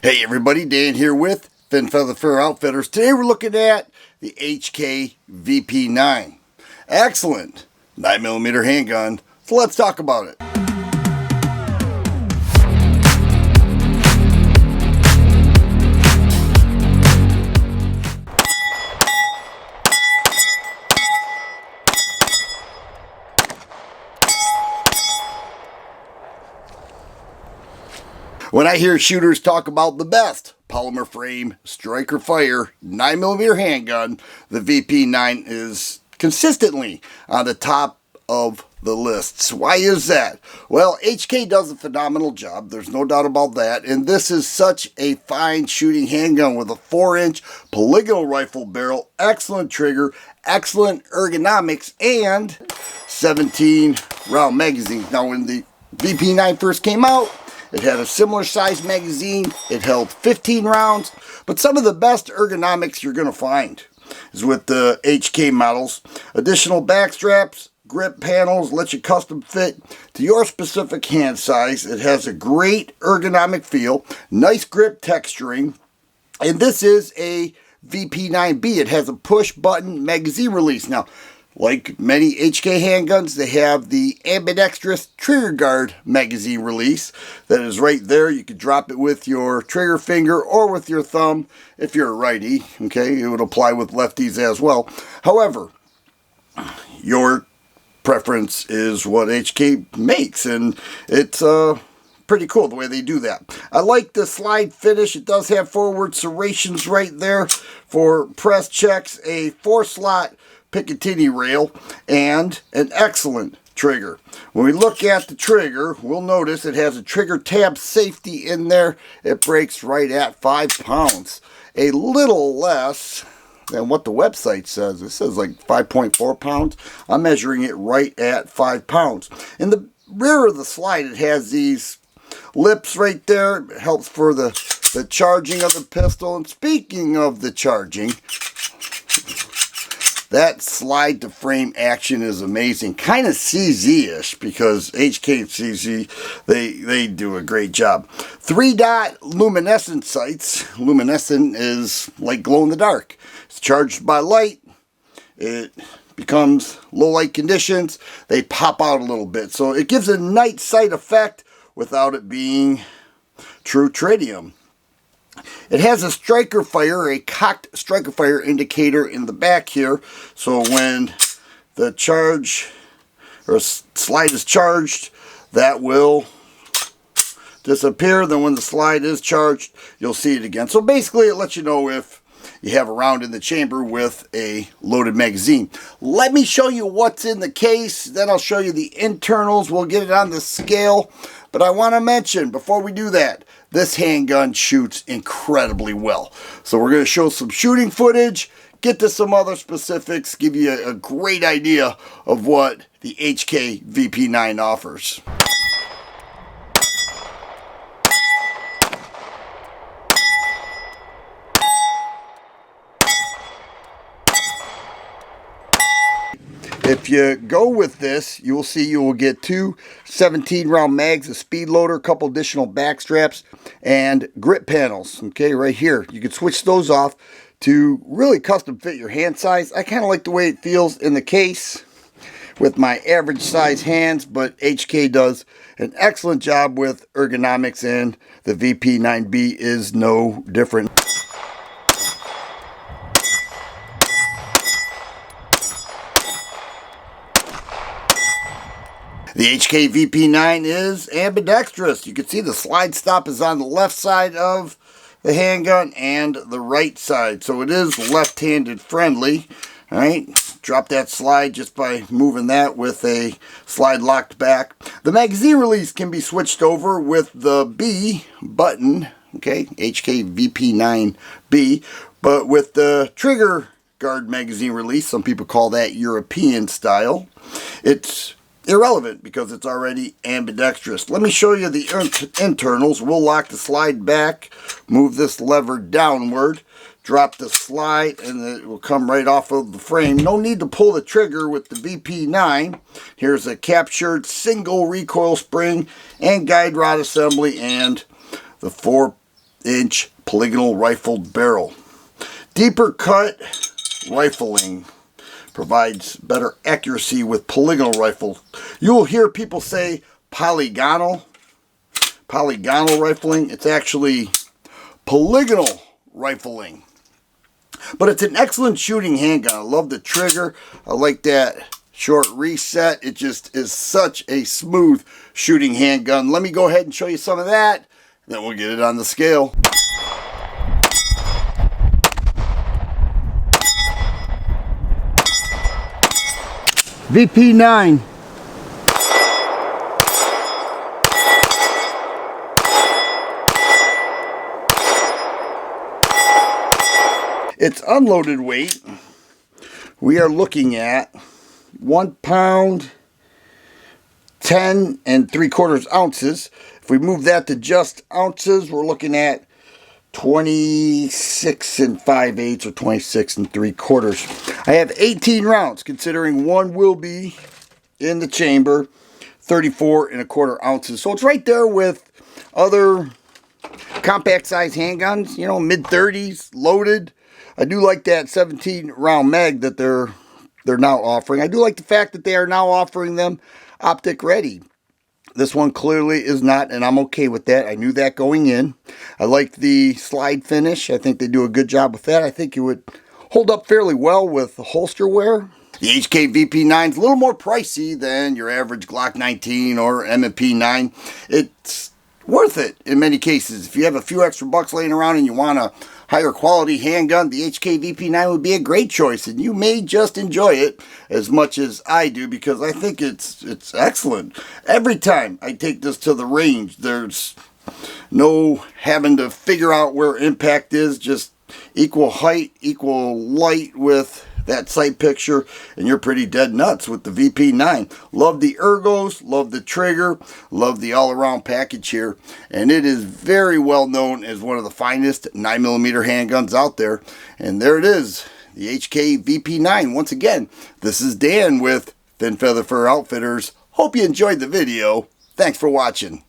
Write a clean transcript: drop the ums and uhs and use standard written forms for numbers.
Hey everybody, Dan here with Fin Feather Fair Outfitters. Today we're looking at the HK VP9. Excellent 9mm handgun. So let's talk about it. When I hear shooters talk about the best polymer frame, striker fire, 9mm handgun, the VP9 is consistently on the top of the lists. Why is that? Well, HK does a phenomenal job. There's no doubt about that. And this is such a fine shooting handgun with a 4-inch polygonal rifle barrel, excellent trigger, excellent ergonomics, and 17 round magazines. Now, when the VP9 first came out, it had a similar size magazine. It held 15 rounds, but some of the best ergonomics you're going to find is with the HK models. Additional back straps, grip panels, let you custom fit to your specific hand size. It has a great ergonomic feel, nice grip texturing, and this is a VP9B. It has a push button magazine release. Now, like many HK handguns, they have the ambidextrous trigger guard magazine release that is right there. You could drop it with your trigger finger or with your thumb if you're a righty. Okay, it would apply with lefties as well. However, your preference is what HK makes, and it's pretty cool the way they do that. I like the slide finish. It does have forward serrations right there for press checks, a 4-slot Picatinny rail, and an excellent trigger. When we look at the trigger, we'll notice it has a trigger tab safety in there. It breaks right at 5 pounds. A little less than what the website says. It says like 5.4 pounds. I'm measuring it right at 5 pounds. In the rear of the slide, it has these lips right there. It helps for the charging of the pistol. And speaking of the charging, that slide to frame action is amazing. Kind of CZ-ish, because HK and CZ, they do a great job. 3-dot luminescent sights. Luminescent is like glow in the dark. It's charged by light. It becomes low light conditions. They pop out a little bit. So it gives a night sight effect without it being true tritium. It has a striker fire, a cocked striker fire indicator in the back here. So when the charge or slide is charged, that will disappear. Then when the slide is charged, you'll see it again. So basically it lets you know if you have a round in the chamber with a loaded magazine. Let me show you what's in the case. Then I'll show you the internals. We'll get it on the scale. But I want to mention, before we do that, this handgun shoots incredibly well. So we're going to show some shooting footage, get to some other specifics, give you a great idea of what the HK VP9 offers. If you go with this, you will see you will get 2 17-round mags, a speed loader, a couple additional back straps, and grip panels. Okay, right here. You can switch those off to really custom fit your hand size. I kind of like the way it feels in the case with my average size hands, but HK does an excellent job with ergonomics, and the VP9B is no different. The HK VP9 is ambidextrous. You can see the slide stop is on the left side of the handgun and the right side. So it is left-handed friendly. All right, drop that slide just by moving that with a slide locked back. The magazine release can be switched over with the B button, okay, HK VP9B, but with the trigger guard magazine release, some people call that European style, it's irrelevant because it's already ambidextrous. Let me show you the internals. We'll lock the slide back, move this lever downward, drop the slide, and it will come right off of the frame. No need to pull the trigger with the VP9. Here's a captured single recoil spring and guide rod assembly, and the 4 inch polygonal rifled barrel. Deeper cut rifling provides better accuracy with polygonal rifle. You'll hear people say polygonal rifling. It's actually polygonal rifling. But it's an excellent shooting handgun. I love the trigger. I like that short reset. It just is such a smooth shooting handgun. Let me go ahead and show you some of that. Then we'll get it on the scale. VP9. Its unloaded weight, we are looking at 1 pound 10 3/4 ounces. If we move that to just ounces, we're looking at 26 5/8 or 26 3/4. I have 18 rounds, considering one will be in the chamber, 34 1/4 ounces. So it's right there with other compact size handguns, you know, mid-30s, loaded. I do like that 17 round mag that they're now offering. I do like the fact that they are now offering them optic ready. This one clearly is not, and I'm okay with that. I knew that going in. I like the slide finish. I think they do a good job with that. I think it would hold up fairly well with the holster wear. The HK VP9 is a little more pricey than your average Glock 19 or M&P 9. It's worth it in many cases. If you have a few extra bucks laying around and you want a higher quality handgun, the HK VP9 would be a great choice, and you may just enjoy it as much as I do, because I think it's excellent. Every time I take this to the range, there's no having to figure out where impact is, just equal height, equal light with that sight picture, and you're pretty dead nuts with the VP9. Love the ergos, love the trigger, love the all-around package here, and it is very well known as one of the finest 9mm handguns out there. And there it is, the HK VP9. Once again, this is Dan with Thin Feather Fur Outfitters. Hope you enjoyed the video. Thanks for watching.